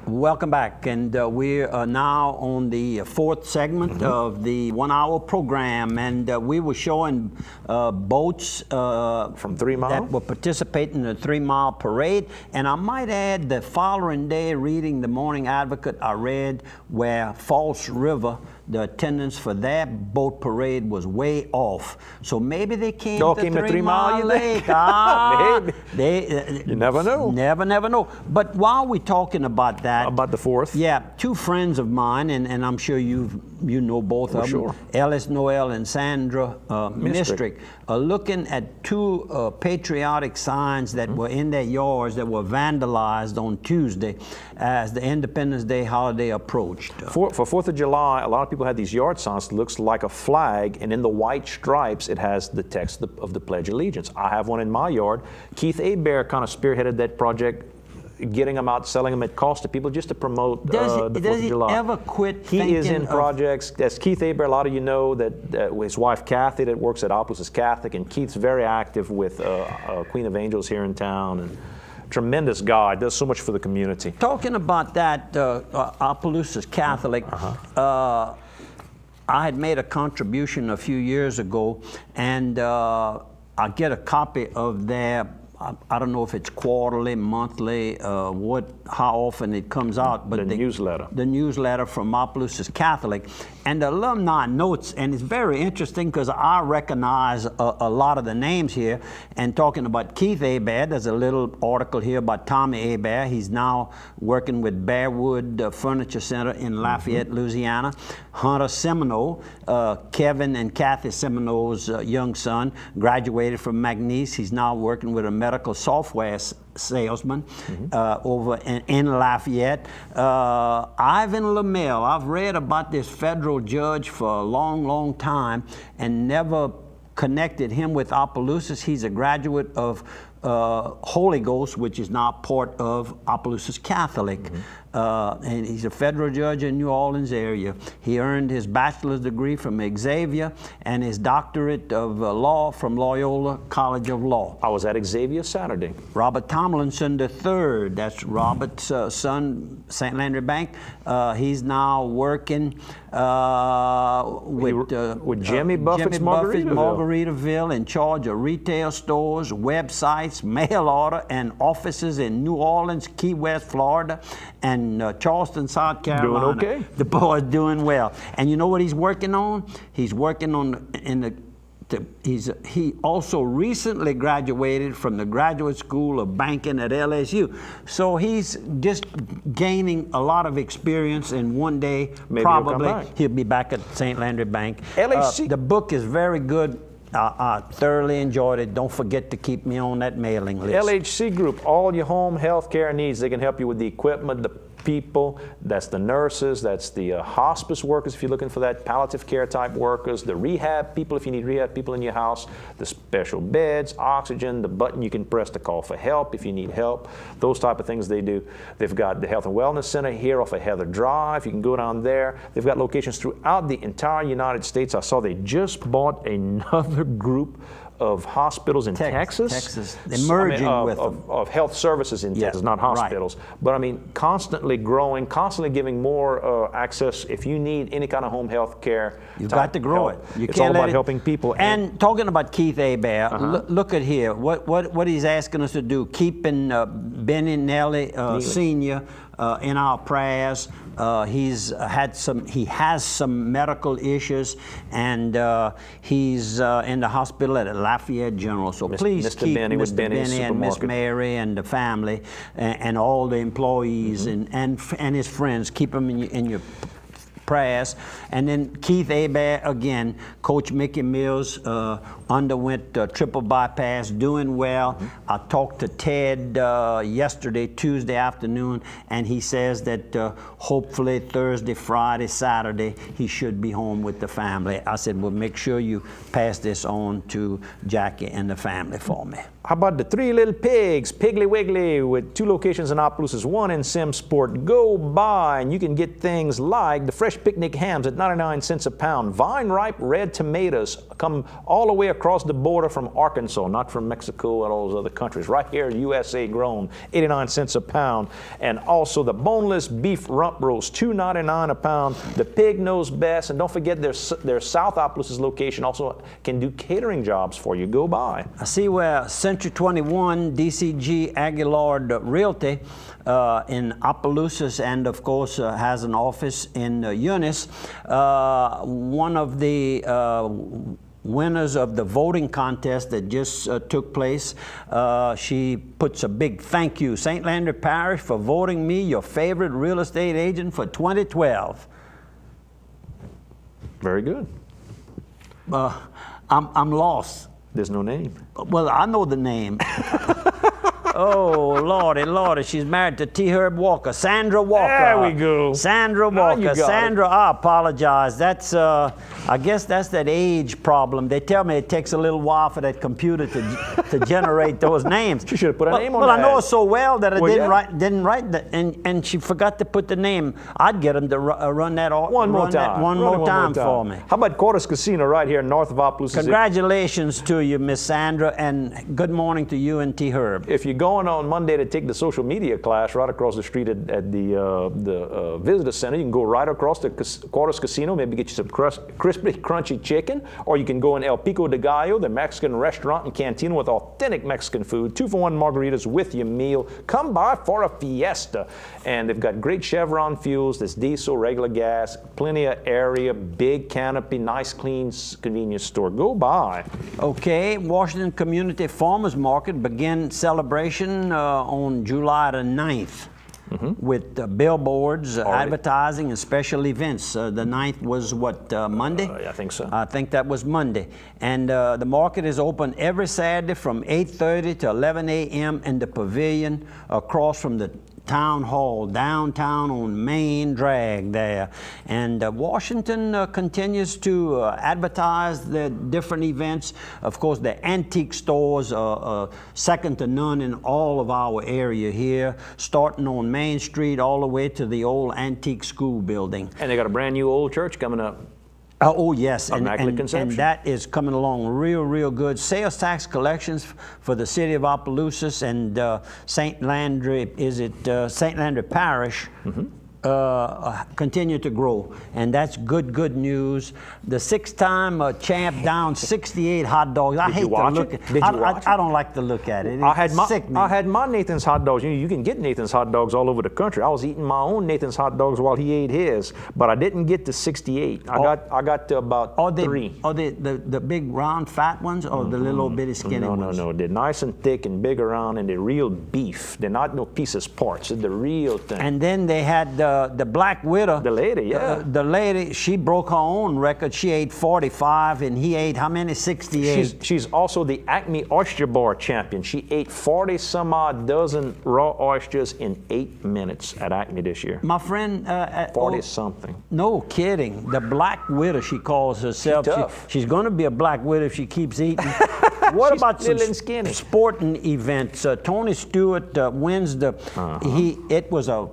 Welcome back, and we are now on the fourth segment of the 1 hour program, and we were showing boats from 3 Mile that were participating in the 3 Mile parade. And I might add, the following day, reading the Morning Advocate, I read where False River, the attendance for that boat parade was way off. So maybe they came to 3 Mile Lake. Maybe. You never know. Never know. But while we're talking about that, about the fourth, yeah, two friends of mine, and I'm sure you know both of them, sure. Ellis Noel and Sandra Mistrick, are looking at two patriotic signs that were in their yards that were vandalized on Tuesday as the Independence Day holiday approached. For 4th of July, a lot of people had these yard signs that looks like a flag, and in the white stripes it has the text of the Pledge of Allegiance. I have one in my yard. Keith Hebert kind of spearheaded that project, getting them out, selling them at cost to people just to promote the 4th of July. Does he ever quit He is in projects. As Keith Hebert, a lot of you know that his wife Kathy that works at Opelousas is Catholic, and Keith's very active with Queen of Angels here in town. And tremendous guy, does so much for the community. Talking about that, Opelousas Catholic, I had made a contribution a few years ago, and I get a copy of their, I don't know if it's quarterly, monthly, how often it comes out, but the newsletter. The newsletter from Opelousas Catholic, and the alumni notes, and it's very interesting because I recognize a lot of the names here. And talking about Keith Hebert, there's a little article here about Tommy Hebert. He's now working with Bearwood Furniture Center in Lafayette, Louisiana. Hunter Seminoe, Kevin and Kathy Seminoe's young son, graduated from McNeese. He's now working with a medical software salesman over in Lafayette. Ivan LaMelle, I've read about this federal judge for a long time and never connected him with Opelousas. He's a graduate of Holy Ghost, which is now part of Opelousas Catholic. And he's a federal judge in New Orleans area. He earned his bachelor's degree from Xavier and his doctorate of law from Loyola College of Law. I was at Xavier Saturday. Robert Tomlinson III, that's Robert's son, St. Landry Bank. He's now working with Jimmy Buffett's Margaritaville, in charge of retail stores, websites, mail order, and offices in New Orleans, Key West, Florida, and Charleston, South Carolina. Doing okay. The boy's doing well. And you know what he's working on? He's working on he also recently graduated from the Graduate School of Banking at LSU. So he's just gaining a lot of experience, and one day maybe probably he'll be back at St. Landry Bank. LHC. The book is very good. I thoroughly enjoyed it. Don't forget to keep me on that mailing list. LHC Group, all your home health care needs. They can help you with the equipment, the people, that's the nurses, that's the hospice workers if you're looking for that, palliative care type workers, the rehab people if you need rehab people in your house, the special beds, oxygen, the button you can press to call for help if you need help, those type of things they do. They've got the Health and Wellness Center here off of Heather Drive. You can go down there. They've got locations throughout the entire United States. I saw they just bought another group of hospitals in Texas. They're merging with them. Of health services in Texas, not hospitals. Right. But I mean, constantly growing, constantly giving more access. If you need any kind of home health care, you've got to grow it. It's all about helping people. And talking about Keith Hebert, look at here. What he's asking us to do, keeping Benny Nelly Sr. In our prayers. He has some medical issues, and he's in the hospital at Lafayette General. So please keep Mr. Benny and Miss Mary and the family and all the employees and his friends. Keep them in your prayers. And then Keith Hebert again, Coach Mickey Mills underwent triple bypass, doing well. I talked to Ted yesterday, Tuesday afternoon, and he says that hopefully Thursday, Friday, Saturday, he should be home with the family. I said, well, make sure you pass this on to Jackie and the family for me. How about the Three Little Pigs, Piggly Wiggly, with 2 locations in Opelousas, 1 in Simsport. Go by and you can get things like the fresh picnic hams at 99 cents a pound. Vine-ripe red tomatoes come all the way across the border from Arkansas, not from Mexico and all those other countries. Right here, USA grown, 89 cents a pound. And also the boneless beef rump roast, $2.99 a pound. The pig knows best. And don't forget their South Opelousas location also can do catering jobs for you. Go by. I see where Century 21 DCG Aguilar Realty in Opelousas, and of course has an office in Eunice. One of the winners of the voting contest that just took place, she puts a big thank you. St. Landry Parish for voting me your favorite real estate agent for 2012. Very good. I'm lost. There's no name. Well, I know the name. Oh, Lordy, Lordy, she's married to T. Herb Walker. Sandra Walker. There we go. Sandra Walker. Sandra, I apologize. That's, I guess that's that age problem. They tell me it takes a little while for that computer to generate those names. She should have put a name on that. Well, I know her so well that I didn't write that, and she forgot to put the name. I'd get them to run that one more time for me. How about Quarters Casino right here north of Opelousas? Congratulations to you, Miss Sandra, and good morning to you and T. Herb. If you're going on Monday to take the social media class right across the street at the visitor center, you can go right across the Quarters Casino, maybe get you some crispy, crunchy chicken, or you can go in El Pico de Gallo, the Mexican restaurant and cantina with authentic Mexican food, 2-for-1 margaritas with your meal. Come by for a fiesta. And they've got great Chevron fuels, there's diesel, regular gas, plenty of area, big canopy, nice, clean, convenience store. Go by. Okay, Washington Community Farmers Market began celebration on July the 9th. With billboards, advertising, and special events. The 9th was what, Monday? I think so. I think that was Monday. And the market is open every Saturday from 8:30 to 11 a.m. in the pavilion across from the Town Hall, downtown on Main Drag there. And Washington continues to advertise the different events. Of course, the antique stores are second to none in all of our area here, starting on Main Street all the way to the old antique school building. And they got a brand new old church coming up. Oh, yes, and that is coming along real good. Sales tax collections for the city of Opelousas and St. Landry, St. Landry Parish, continue to grow, and that's good news. The 6-time champ down 68 hot dogs. I hate to look at it. I don't like to look at it. I had my Nathan's hot dogs. You can get Nathan's hot dogs all over the country. I was eating my own Nathan's hot dogs while he ate his, but I didn't get to 68. I got to about 3. Are they the big round fat ones, or the little old bitty skinny ones? No. They're nice and thick and big around, and they're real beef. They're not no pieces parts. They're the real thing. And then they had the Black Widow. The lady, yeah. The lady, she broke her own record. She ate 45, and he ate how many? 68. She's also the Acme Oyster Bar champion. She ate 40-some-odd dozen raw oysters in 8 minutes at Acme this year. My friend... 40-something. No kidding. The Black Widow, she calls herself. She's going to be a Black Widow if she keeps eating. What about some sporting events? Tony Stewart wins the... It was a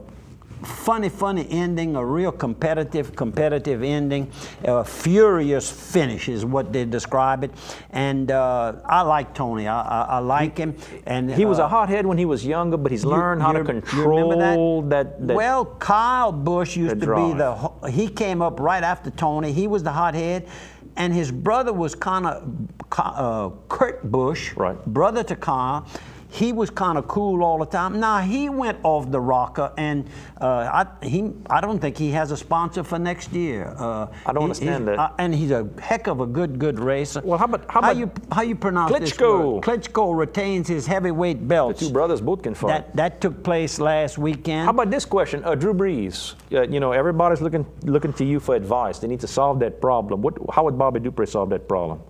funny ending, a real competitive ending, a furious finish is what they describe it. And I like Tony. I like him. And he was a hothead when he was younger, but he's learned how to control that. Well, Kyle Busch used to be he came up right after Tony. He was the hothead. And his brother was kind of Kurt Busch, brother to Kyle. He was kind of cool all the time. Now, he went off the rocker, and I don't think he has a sponsor for next year. I don't understand that. And he's a heck of a good racer. Well, how you pronounce Klitschko. This word? Klitschko retains his heavyweight belts. The two brothers both can fight. That took place last weekend. How about this question? Drew Brees. Everybody's looking to you for advice. They need to solve that problem. How would Bobby Dupre solve that problem?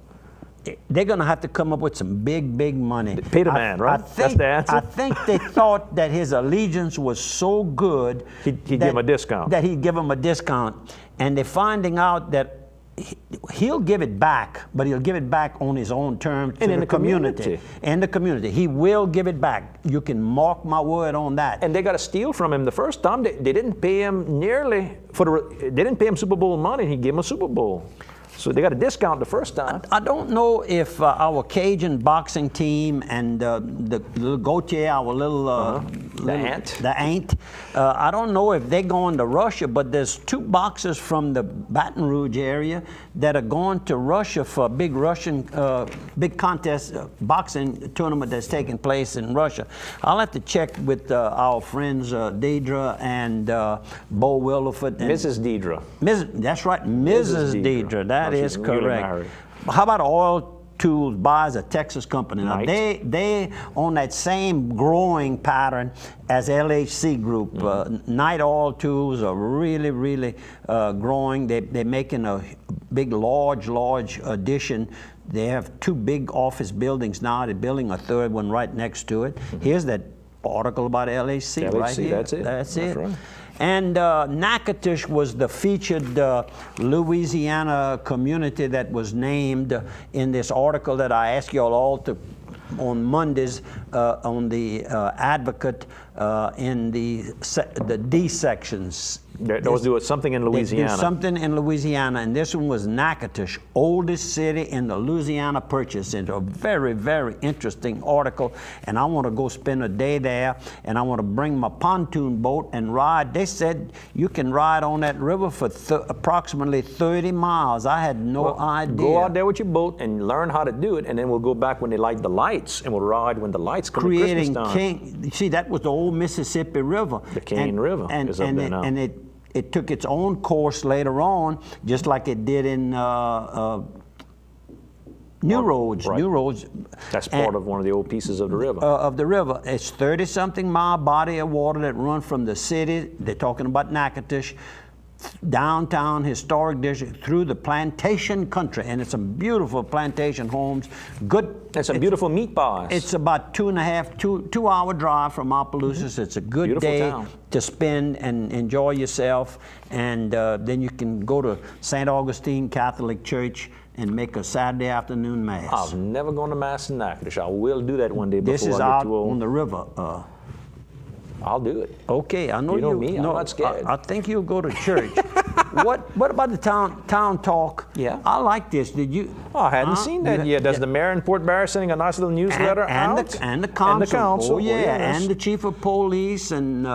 They're going to have to come up with some big money. Pay the man, right? That's the answer. I think they thought that his allegiance was so good he'd give him a discount. That he'd give him a discount. And they're finding out that he'll give it back, but he'll give it back on his own terms to the community. In the community. He will give it back. You can mark my word on that. And they got to steal from him the first time. They didn't pay him nearly they didn't pay him Super Bowl money. He gave him a Super Bowl. So they got a discount the first time. I don't know if our Cajun boxing team and the little Gautier, our little the ant, I don't know if they're going to Russia, but there's 2 boxers from the Baton Rouge area that are going to Russia for a big big contest, boxing tournament that's taking place in Russia. I'll have to check with our friends Deidre and Bo Williford. Mrs. Deidre. That's right, Mrs. Deidre. That is correct. How about Oil Tools buys a Texas company? Now they on that same growing pattern as LHC Group. Knight Oil Tools are really growing. They're making a big, large addition. They have 2 big office buildings now. They're building a 3rd one right next to it. Here's that article about LHC right here. That's it. That's it. Right. And Natchitoches was the featured Louisiana community that was named in this article that I asked you all to on Mondays on the Advocate in the D sections. Those do something in Louisiana. They do something in Louisiana, and this one was Natchitoches, oldest city in the Louisiana Purchase. It's a very interesting article, and I want to go spend a day there, and I want to bring my pontoon boat and ride. They said you can ride on that river for approximately 30 miles. I had no idea. Go out there with your boat and learn how to do it, and then we'll go back when they light the lights, and we'll ride when the lights come at Christmas time. See, that was the old Mississippi River. The Cane River is up there now. And it took its own course later on, just like it did in New Roads. Right. New Roads. That's part of one of the old pieces of the river. It's 30-something mile body of water that runs from the city. They're talking about Natchitoches, downtown historic district, through the plantation country, and it's some beautiful plantation homes. It's a beautiful meat pies. It's about 2-hour drive from Opelousas. It's a good beautiful day town to spend and enjoy yourself, and then you can go to St. Augustine Catholic Church and make a Saturday afternoon mass. I've never gone to mass in Natchitoches. I will do that one day before this is I out get too old. On the river. I'll do it. Okay, I know you know me. I'm not scared. I think you'll go to church. What about the town talk? Yeah, I like this. Did you? Oh, I hadn't seen that yet. Does the mayor in Port Barre sending a nice little newsletter out? And the council. Oh yeah, yes. And the chief of police and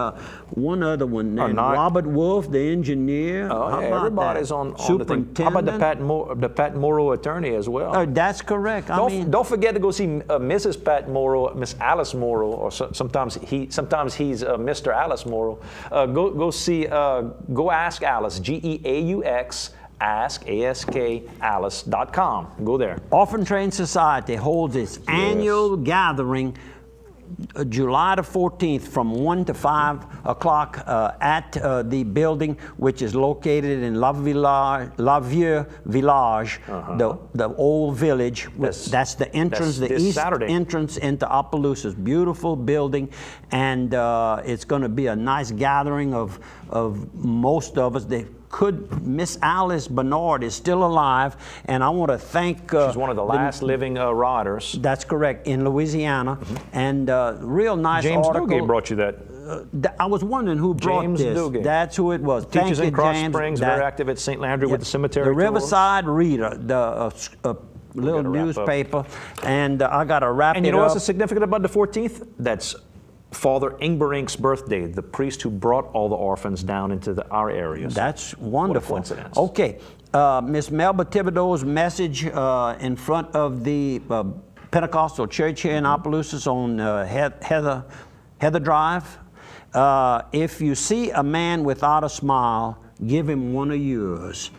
one other one named Robert Wolf, the engineer. Oh yeah, everybody's on Superintendent. The thing. How about the Pat Morrow attorney as well? Oh, that's correct. Don't forget to go see Mrs. Pat Morrow, Miss Alice Morrow, or sometimes he's Mr. Alice Morrow. Go ask Alice, GEAUX, askalice.com. Go there. Orphan Train Society holds its annual gathering July the 14th from 1 to 5 o'clock at the building, which is located in La Vieux Village, the old village. That's the entrance, the east entrance into Opelousas. Beautiful building, and it's going to be a nice gathering of most of us. Miss Alice Bernard is still alive, and I want to thank... She's one of the last living riders. That's correct, in Louisiana, and real nice James article. James Dugay brought you that. I was wondering who brought James this. Dugay. That's who it was. Teaches Thank in you, Cross James. Springs, very active at St. Landry with the cemetery The Riverside Reader, the little newspaper, and I got to wrap it up. And you know what's significant about the 14th? That's Father Ingberrink's birthday, the priest who brought all the orphans down into our areas. That's wonderful. What a coincidence. Okay, Miss Melba Thibodeau's message in front of the Pentecostal church here in Opelousas on Heather Drive. If you see a man without a smile, give him one of yours.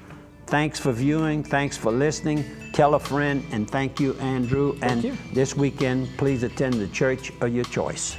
Thanks for viewing. Thanks for listening. Tell a friend, and thank you, Andrew. Thank you. This weekend, please attend the church of your choice.